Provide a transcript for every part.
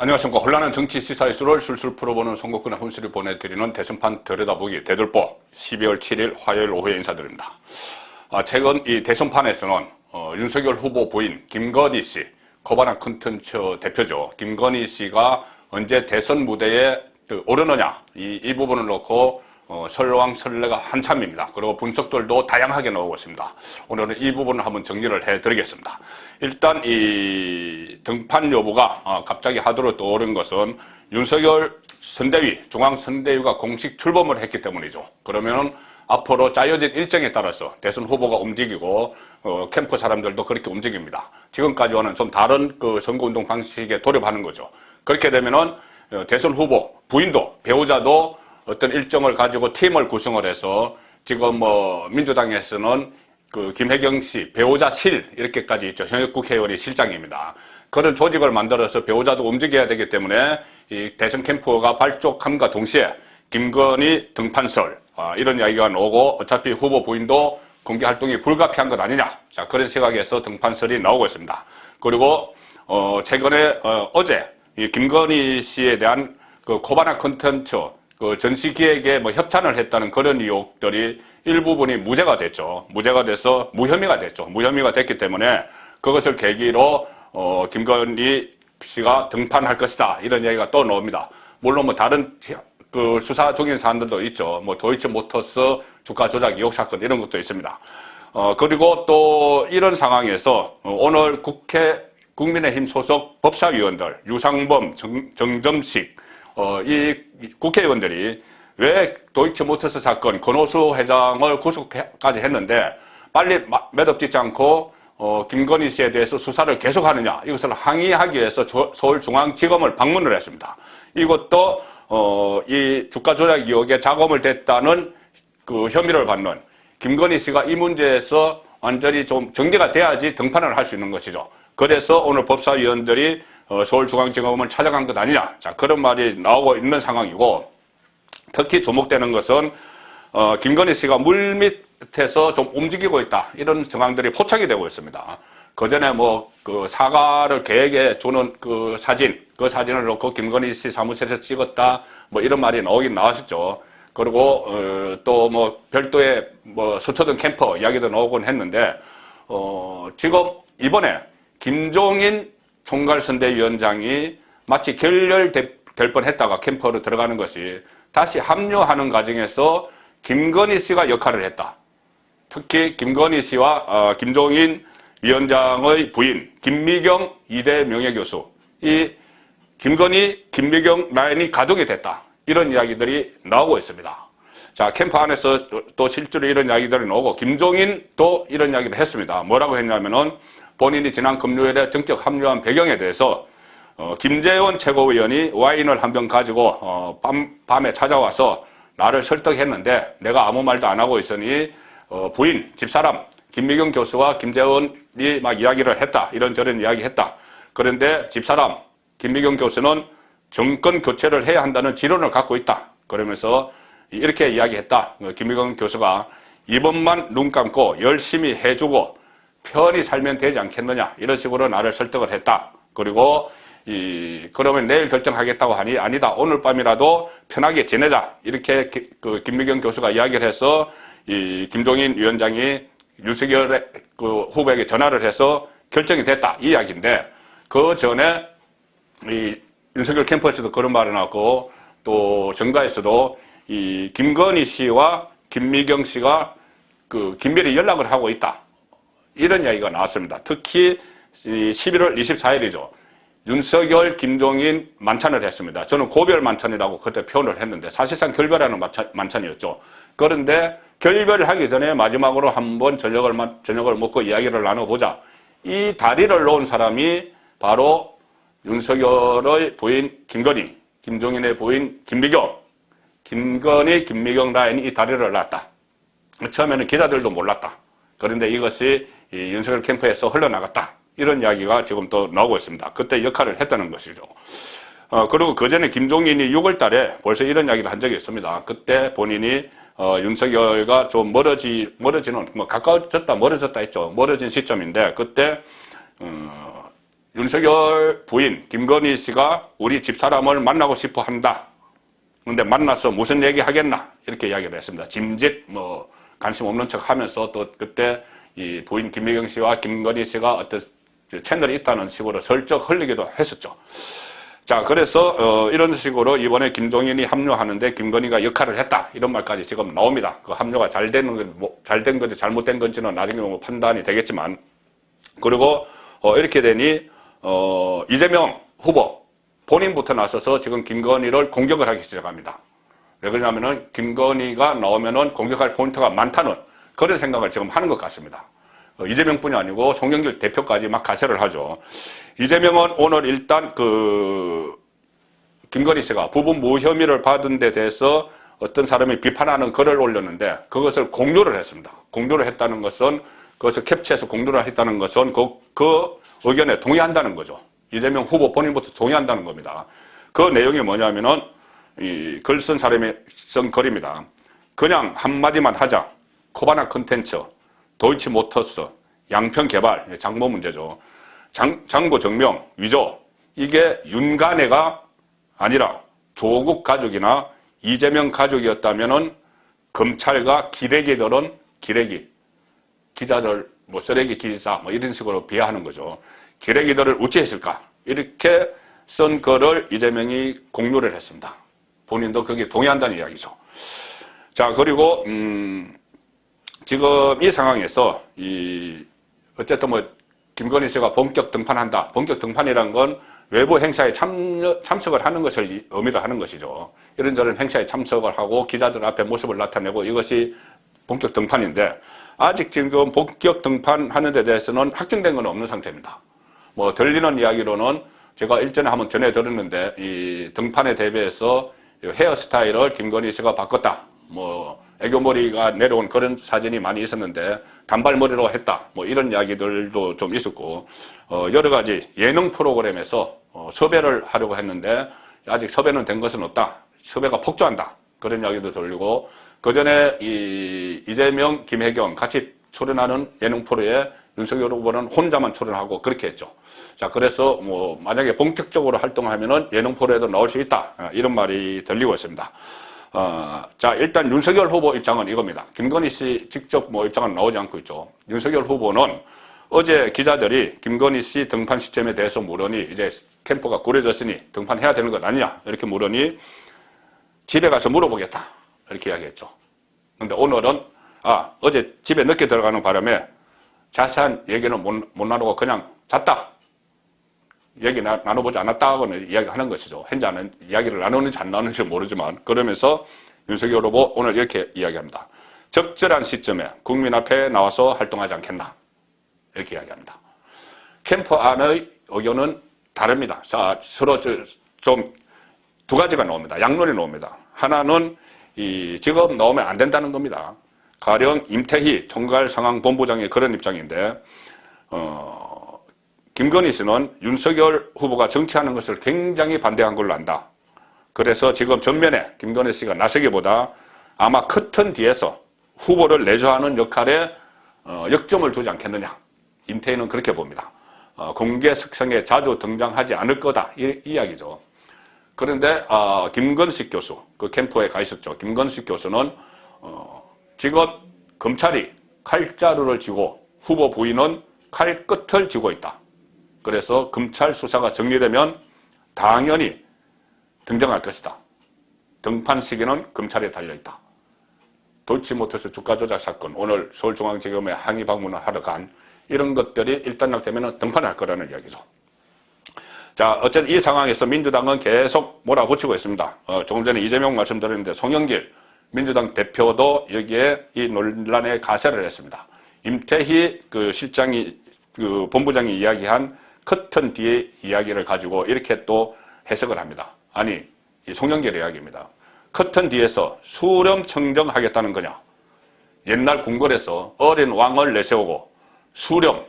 안녕하십니까. 혼란한 정치 시사 이슈를 술술 풀어보는 송국근의 혼술이 보내드리는 대선판 들여다보기 대들보 12월 7일 화요일 오후에 인사드립니다. 최근 이 대선판에서는 윤석열 후보 부인 김건희 씨, 코바나 콘텐츠 대표죠. 김건희 씨가 언제 대선 무대에 오르느냐 이 부분을 놓고 설왕설래가 한참입니다. 그리고 분석들도 다양하게 나오고 있습니다. 오늘은 이 부분을 한번 정리를 해드리겠습니다. 일단 이 등판 여부가 갑자기 하도로 떠오른 것은 윤석열 선대위, 중앙선대위가 공식 출범을 했기 때문이죠. 그러면은 앞으로 짜여진 일정에 따라서 대선 후보가 움직이고 캠프 사람들도 그렇게 움직입니다. 지금까지와는 좀 다른 그 선거운동 방식에 돌입하는 거죠. 그렇게 되면은 대선 후보 부인도 배우자도 어떤 일정을 가지고 팀을 구성을 해서 지금 민주당에서는 그 김혜경 씨 배우자실 이렇게까지 있죠. 현역 국회의원이 실장입니다. 그런 조직을 만들어서 배우자도 움직여야 되기 때문에 이 대선 캠프가 발족함과 동시에 김건희 등판설 이런 이야기가 나오고 어차피 후보 부인도 공개 활동이 불가피한 것 아니냐. 자, 그런 시각에서 등판설이 나오고 있습니다. 그리고 최근에 어제 이 김건희 씨에 대한 그 코바나 콘텐츠 그 전시기획에 협찬을 했다는 그런 의혹들이 일부분이 무죄가 됐죠. 무죄가 돼서 무혐의가 됐죠. 무혐의가 됐기 때문에 그것을 계기로 김건희 씨가 등판할 것이다 이런 얘기가 또 나옵니다. 물론 다른 그 수사 중인 사안들도 있죠. 도이치모터스 주가 조작 의혹 사건 이런 것도 있습니다. 그리고 또 이런 상황에서 오늘 국민의힘 소속 법사위원들 유상범, 정점식 이 국회의원들이 왜 도이치모터스 사건 권오수 회장을 구속까지 했는데 빨리 매듭짓지 않고 김건희 씨에 대해서 수사를 계속하느냐 이것을 항의하기 위해서 서울중앙지검을 방문을 했습니다. 이것도 이 주가 조작 의혹에 자금을 댔다는 그 혐의를 받는 김건희 씨가 이 문제에서 완전히 좀 정리가 돼야지 등판을 할 수 있는 것이죠. 그래서 오늘 법사위원들이 서울중앙지검을 찾아간 것 아니냐. 자, 그런 말이 나오고 있는 상황이고, 특히 주목되는 것은, 김건희 씨가 물밑에서 좀 움직이고 있다. 이런 정황들이 포착이 되고 있습니다. 그 전에 그 사과를 계획에 주는 그 사진을 놓고 김건희 씨 사무실에서 찍었다. 이런 말이 나오긴 나왔었죠. 그리고, 또 별도의 서초동 캠퍼 이야기도 나오곤 했는데, 지금 이번에 김종인 총괄선대위원장이 마치 결렬될 뻔했다가 캠프로 들어가는 것이 다시 합류하는 과정에서 김건희 씨가 역할을 했다. 특히 김건희 씨와 김종인 위원장의 부인 김미경 이대 명예교수 이 김건희, 김미경 라인이 가동이 됐다. 이런 이야기들이 나오고 있습니다. 자, 캠프 안에서 또 실제로 이런 이야기들이 나오고 김종인도 이런 이야기를 했습니다. 뭐라고 했냐면은 본인이 지난 금요일에 정적 합류한 배경에 대해서 김재원 최고위원이 와인을 한 병 가지고 밤에 찾아와서 나를 설득했는데 내가 아무 말도 안 하고 있으니 부인, 집사람 김미경 교수와 김재원이 막 이야기를 했다. 이런저런 이야기했다. 그런데 집사람 김미경 교수는 정권 교체를 해야 한다는 지론을 갖고 있다. 그러면서 이렇게 이야기했다. 김미경 교수가 이번만 눈 감고 열심히 해주고 편히 살면 되지 않겠느냐 이런 식으로 나를 설득을 했다. 그리고 그러면 내일 결정하겠다고 하니 아니다. 오늘 밤이라도 편하게 지내자. 이렇게 그 김미경 교수가 이야기를 해서 이 김종인 위원장이 윤석열 그 후보에게 전화를 해서 결정이 됐다. 이 이야기인데 그 전에 이 윤석열 캠프에서도 그런 말이 나왔고 또 정가에서도 이 김건희 씨와 김미경 씨가 그 긴밀히 연락을 하고 있다. 이런 이야기가 나왔습니다. 특히 11월 24일이죠. 윤석열, 김종인 만찬을 했습니다. 저는 고별 만찬이라고 그때 표현을 했는데 사실상 결별하는 만찬이었죠. 그런데 결별을 하기 전에 마지막으로 한번 저녁을 먹고 이야기를 나눠보자. 이 다리를 놓은 사람이 바로 윤석열의 부인 김건희, 김종인의 부인 김미경, 김건희, 김미경 라인이 이 다리를 놨다. 처음에는 기자들도 몰랐다. 그런데 이것이 이 윤석열 캠프에서 흘러나갔다. 이런 이야기가 지금 또 나오고 있습니다. 그때 역할을 했다는 것이죠. 그리고 그 전에 김종인이 6월 달에 벌써 이런 이야기를 한 적이 있습니다. 그때 본인이 윤석열과 좀 멀어지는 가까워졌다 멀어졌다 했죠. 멀어진 시점인데 그때 윤석열 부인 김건희 씨가 우리 집사람을 만나고 싶어 한다. 근데 만나서 무슨 얘기 하겠나? 이렇게 이야기를 했습니다. 짐짓 관심 없는 척 하면서 또 그때 이 부인 김미경 씨와 김건희 씨가 어떤 채널이 있다는 식으로 슬쩍 흘리기도 했었죠. 자, 그래서 이런 식으로 이번에 김종인이 합류하는데 김건희가 역할을 했다. 이런 말까지 지금 나옵니다. 그 합류가 잘 된 건지 잘못된 건지는 나중에 판단이 되겠지만, 그리고 이렇게 되니 이재명 후보 본인부터 나서서 지금 김건희를 공격을 하기 시작합니다. 왜 그러냐면은 김건희가 나오면은 공격할 포인트가 많다는 그런 생각을 지금 하는 것 같습니다. 이재명뿐이 아니고 송영길 대표까지 막 가세를 하죠. 이재명은 오늘 일단 김건희 씨가 부분 무혐의를 받은 데 대해서 어떤 사람이 비판하는 글을 올렸는데 그것을 공유를 했습니다. 공유를 했다는 것은 그것을 캡처해서 공유를 했다는 것은 그 의견에 동의한다는 거죠. 이재명 후보 본인부터 동의한다는 겁니다. 그 내용이 뭐냐면은 이 글 쓴 사람이 쓴 글입니다. 그냥 한마디만 하자. 코바나 컨텐츠, 도이치모터스, 양평 개발, 장모 문제죠. 장고 정명, 위조. 이게 윤간해가 아니라 조국 가족이나 이재명 가족이었다면은 검찰과 기레기들은 기자들 쓰레기 기사 이런 식으로 비하하는 거죠. 기레기들을 우찌했을까? 이렇게 쓴 글을 이재명이 공유를 했습니다. 본인도 거기에 동의한다는 이야기죠. 자, 그리고 지금 이 상황에서 어쨌든 김건희 씨가 본격 등판한다. 본격 등판이란 건 외부 행사에 참석을 하는 것을 의미를 하는 것이죠. 이런저런 행사에 참석을 하고 기자들 앞에 모습을 나타내고 이것이 본격 등판인데 아직 지금 본격 등판하는 데 대해서는 확정된 건 없는 상태입니다. 들리는 이야기로는 제가 일전에 한번 전해 들었는데 이 등판에 대비해서 헤어스타일을 김건희 씨가 바꿨다. 애교머리가 내려온 그런 사진이 많이 있었는데 단발머리로 했다. 이런 이야기들도 좀 있었고 여러 가지 예능 프로그램에서 섭외를 하려고 했는데 아직 섭외는 된 것은 없다. 섭외가 폭주한다. 그런 이야기도 들리고 그전에 이재명, 김혜경 같이 출연하는 예능 프로에 윤석열 후보는 혼자만 출연하고 그렇게 했죠. 자, 그래서 만약에 본격적으로 활동하면은 예능 프로에도 나올 수 있다. 이런 말이 들리고 있습니다. 자, 일단 윤석열 후보 입장은 이겁니다. 김건희 씨 직접 입장은 나오지 않고 있죠. 윤석열 후보는 어제 기자들이 김건희 씨 등판 시점에 대해서 물으니 이제 캠프가 꾸려졌으니 등판해야 되는 것 아니냐 이렇게 물으니 집에 가서 물어보겠다 이렇게 이야기했죠. 근데 오늘은 어제 집에 늦게 들어가는 바람에 자세한 얘기는 못 나누고 그냥 잤다. 얘기 나눠보지 않았다고는 이야기하는 것이죠. 현재는 이야기를 나누는지 안 나누는지 모르지만 그러면서 윤석열 후보 오늘 이렇게 이야기합니다. 적절한 시점에 국민 앞에 나와서 활동하지 않겠나 이렇게 이야기합니다. 캠프 안의 의견은 다릅니다. 자, 서로 좀 두 가지가 나옵니다. 양론이 나옵니다. 하나는 지금 나오면 안 된다는 겁니다. 가령 임태희 총괄상황본부장의 그런 입장인데 김건희 씨는 윤석열 후보가 정치하는 것을 굉장히 반대한 걸로 안다. 그래서 지금 전면에 김건희 씨가 나서기보다 아마 커튼 뒤에서 후보를 내조하는 역할에 역점을 두지 않겠느냐. 임태희는 그렇게 봅니다. 공개 석상에 자주 등장하지 않을 거다. 이 이야기죠. 그런데 김건식 교수, 그 캠프에 가 있었죠. 김건식 교수는 지금 검찰이 칼자루를 쥐고 후보 부인은 칼끝을 쥐고 있다. 그래서 검찰 수사가 정리되면 당연히 등장할 것이다. 등판 시기는 검찰에 달려있다. 도이치모터스 주가 조작 사건, 오늘 서울중앙지검에 항의 방문을 하러 간 이런 것들이 일단락되면 등판할 거라는 이야기죠. 자, 어쨌든 이 상황에서 민주당은 계속 몰아붙이고 있습니다. 조금 전에 이재명 말씀드렸는데 송영길 민주당 대표도 여기에 이 논란에 가세를 했습니다. 임태희 실장이 본부장이 이야기한 커튼 뒤의 이야기를 가지고 이렇게 또 해석을 합니다. 아니, 이 송영길 이야기입니다. 커튼 뒤에서 수렴 청정하겠다는 거냐? 옛날 궁궐에서 어린 왕을 내세우고 수렴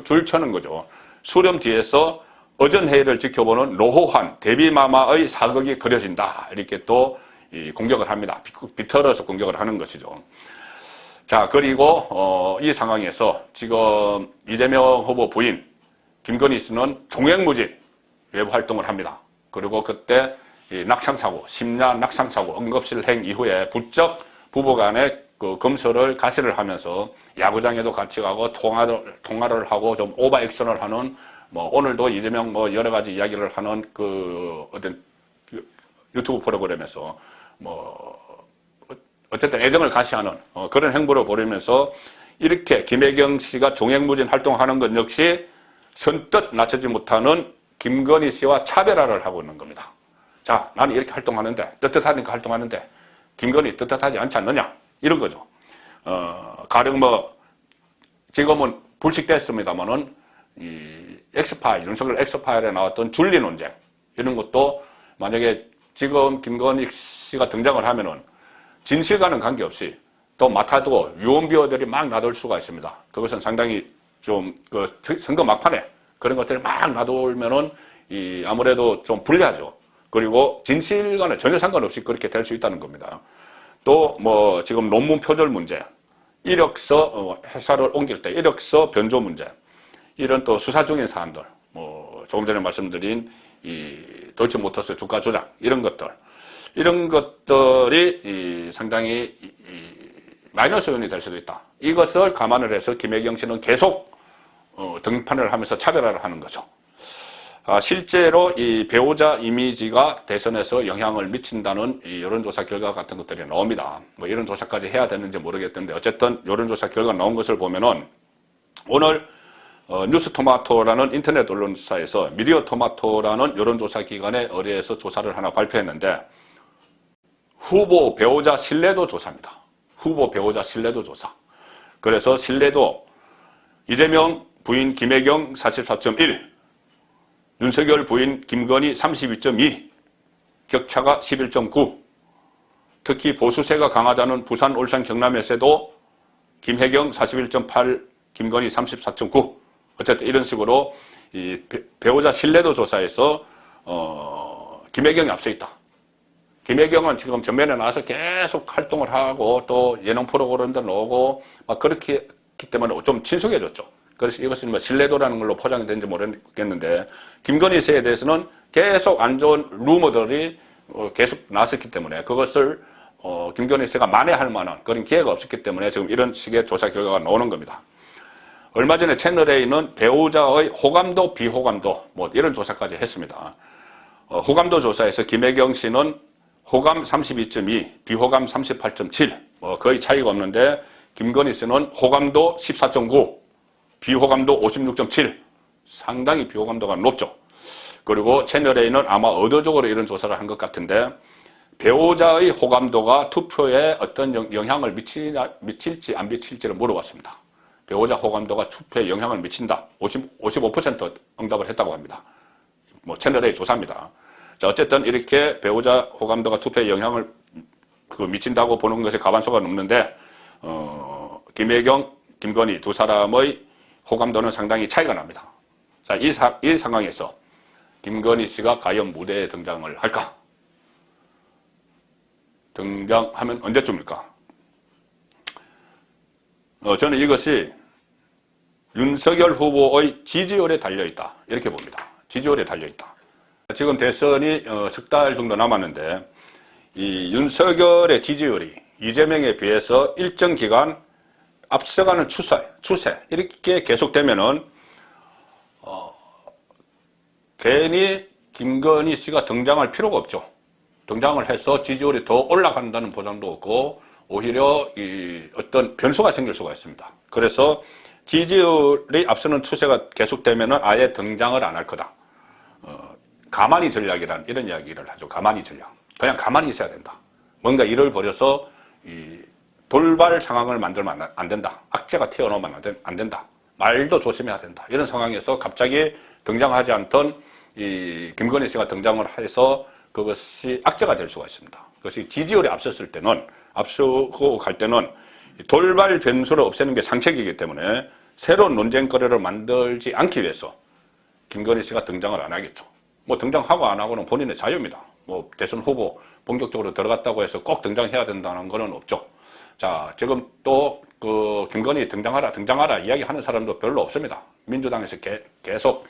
줄 쳐는 거죠. 수렴 뒤에서 어전회의를 지켜보는 노호환 대비마마의 사극이 그려진다. 이렇게 또 공격을 합니다. 비틀어서 공격을 하는 것이죠. 자, 그리고 이 상황에서 지금 이재명 후보 부인 김건희 씨는 종횡무진 외부 활동을 합니다. 그리고 그때 이 낙상사고, 심야 낙상사고, 응급실행 이후에 부쩍 부부간의 그 검사를 가시를 하면서 야구장에도 같이 가고 통화를 하고 좀 오버액션을 하는 뭐 오늘도 이재명 뭐 여러 가지 이야기를 하는 그 어떤 유튜브 프로그램에서 뭐 어쨌든 애정을 가시하는 그런 행보를 보이면서 이렇게 김혜경 씨가 종횡무진 활동하는 것 역시 선뜻 낮추지 못하는 김건희 씨와 차별화를 하고 있는 겁니다. 자, 나는 이렇게 활동하는데 떳떳하니까 활동하는데 김건희 떳떳하지 않지 않느냐 이런 거죠. 가령 뭐 지금은 불식됐습니다만은 이 엑스파일, 윤석열 엑스파일에 나왔던 줄리 논쟁 이런 것도 만약에 지금 김건희 씨가 등장을 하면은 진실과는 관계없이 또 맡아두고 유언비어들이 막 나돌 수가 있습니다. 그것은 상당히 좀 그 선거 막판에 그런 것들을 막 나돌면은 이 아무래도 좀 불리하죠. 그리고 진실과는 전혀 상관없이 그렇게 될 수 있다는 겁니다. 또 뭐 지금 논문 표절 문제, 이력서 회사를 옮길 때 이력서 변조 문제, 이런 또 수사 중인 사안들, 뭐 조금 전에 말씀드린 이 도이치모터스 주가 조작 이런 것들이 상당히 마이너스 요인이 될 수도 있다. 이것을 감안을 해서 김혜경 씨는 계속 등판을 하면서 차별화를 하는 거죠. 실제로 이 배우자 이미지가 대선에서 영향을 미친다는 이 여론조사 결과 같은 것들이 나옵니다. 뭐 이런 조사까지 해야 되는지 모르겠던데 어쨌든 여론조사 결과 나온 것을 보면은 오늘 뉴스토마토라는 인터넷 언론사에서 미디어토마토라는 여론조사 기관에 의뢰해서 조사를 하나 발표했는데 후보 배우자 신뢰도 조사입니다. 후보 배우자 신뢰도 조사. 그래서 신뢰도 이재명 부인 김혜경 44.1, 윤석열 부인 김건희 32.2, 격차가 11.9. 특히 보수세가 강하다는 부산, 울산, 경남에서도 김혜경 41.8, 김건희 34.9. 어쨌든 이런 식으로 이 배우자 신뢰도 조사에서 김혜경이 앞서 있다. 김혜경은 지금 전면에 나와서 계속 활동을 하고 또 예능 프로그램도 나오고 막 그렇게 했기 때문에 좀 친숙해졌죠. 그래서 이것은 뭐 신뢰도라는 걸로 포장이 된지 모르겠는데 김건희 씨에 대해서는 계속 안 좋은 루머들이 계속 나왔었기 때문에 그것을 김건희 씨가 만회할 만한 그런 기회가 없었기 때문에 지금 이런 식의 조사 결과가 나오는 겁니다. 얼마 전에 채널A는 배우자의 호감도 비호감도 뭐 이런 조사까지 했습니다. 호감도 조사에서 김혜경 씨는 호감 32.2, 비호감 38.7, 뭐 거의 차이가 없는데 김건희 씨는 호감도 14.9, 비호감도 56.7, 상당히 비호감도가 높죠. 그리고 채널A는 아마 의도적으로 이런 조사를 한 것 같은데 배우자의 호감도가 투표에 어떤 영향을 미칠지 안 미칠지를 물어봤습니다. 배우자 호감도가 투표에 영향을 미친다. 55% 응답을 했다고 합니다. 뭐 채널A 조사입니다. 자, 어쨌든 이렇게 배우자 호감도가 투표에 영향을 미친다고 보는 것에 가반수가 넘는데 김혜경, 김건희 두 사람의 호감도는 상당히 차이가 납니다. 자, 이 상황에서 김건희 씨가 과연 무대에 등장을 할까? 등장하면 언제쯤일까? 저는 이것이 윤석열 후보의 지지율에 달려있다. 이렇게 봅니다. 지지율에 달려있다. 지금 대선이 석 달 정도 남았는데 이 윤석열의 지지율이 이재명에 비해서 일정 기간 앞서가는 추세 이렇게 계속되면은 괜히 김건희 씨가 등장할 필요가 없죠. 등장을 해서 지지율이 더 올라간다는 보장도 없고 오히려 이 어떤 변수가 생길 수가 있습니다. 그래서 지지율이 앞서는 추세가 계속되면은 아예 등장을 안 할 거다. 가만히 전략이란 이런 이야기를 하죠. 가만히 전략. 그냥 가만히 있어야 된다. 뭔가 일을 벌여서 이 돌발 상황을 만들면 안 된다. 악재가 튀어나오면 안 된다. 말도 조심해야 된다. 이런 상황에서 갑자기 등장하지 않던 이 김건희 씨가 등장을 해서 그것이 악재가 될 수가 있습니다. 그것이 지지율이 앞서고 갈 때는 돌발 변수를 없애는 게 상책이기 때문에 새로운 논쟁거리를 만들지 않기 위해서 김건희 씨가 등장을 안 하겠죠. 뭐 등장하고 안 하고는 본인의 자유입니다. 뭐 대선 후보 본격적으로 들어갔다고 해서 꼭 등장해야 된다는 건 없죠. 자, 지금 또 김건희 등장하라 이야기하는 사람도 별로 없습니다. 민주당에서 계속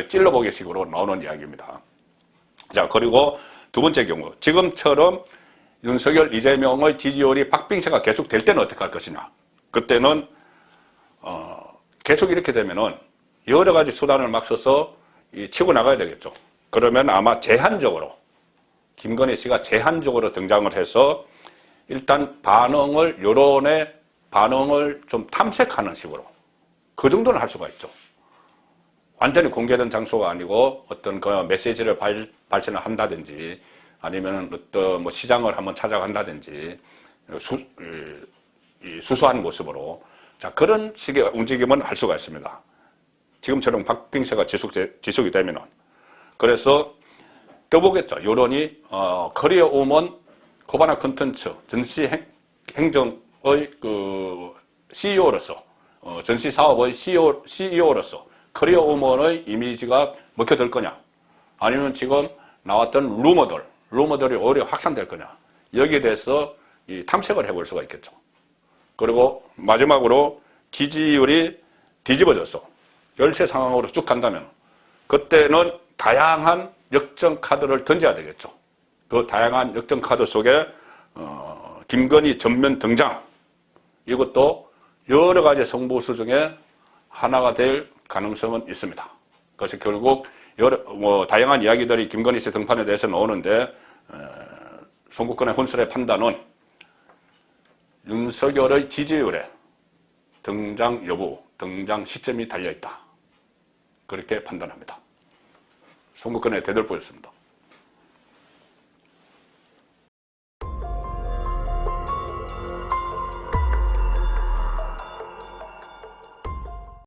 찔러보기 식으로 나오는 이야기입니다. 자, 그리고 두 번째 경우, 지금처럼 윤석열, 이재명의 지지율이 박빙세가 계속될 때는 어떻게 할 것이냐. 그때는 계속 이렇게 되면은 여러 가지 수단을 막 써서 치고 나가야 되겠죠. 그러면 아마 제한적으로 김건희 씨가 제한적으로 등장을 해서 일단 여론의 반응을 좀 탐색하는 식으로 그 정도는 할 수가 있죠. 완전히 공개된 장소가 아니고 어떤 그 메시지를 발신을 한다든지 아니면 어떤 뭐 시장을 한번 찾아간다든지 수수한 모습으로 자 그런 식의 움직임은 할 수가 있습니다. 지금처럼 박빙세가 지속이 되면은 그래서 떠보겠죠. 여론이 커리어 우먼 코바나 컨텐츠 전시 행정의 그 CEO로서 전시 사업의 CEO로서 커리어 우먼의 이미지가 먹혀들 거냐 아니면 지금 나왔던 루머들이 오히려 확산될 거냐 여기에 대해서 탐색을 해볼 수가 있겠죠. 그리고 마지막으로 지지율이 뒤집어져서 열세 상황으로 쭉 간다면 그때는 다양한 역전 카드를 던져야 되겠죠. 그 다양한 역전 카드 속에 김건희 전면 등장 이것도 여러 가지 승부수 중에 하나가 될 가능성은 있습니다. 그래서 결국 다양한 이야기들이 김건희 씨 등판에 대해서 나오는데 송구권의 혼술의 판단은 윤석열의 지지율에 등장 여부, 등장 시점이 달려있다. 그렇게 판단합니다. 송구권의 대들보였습니다.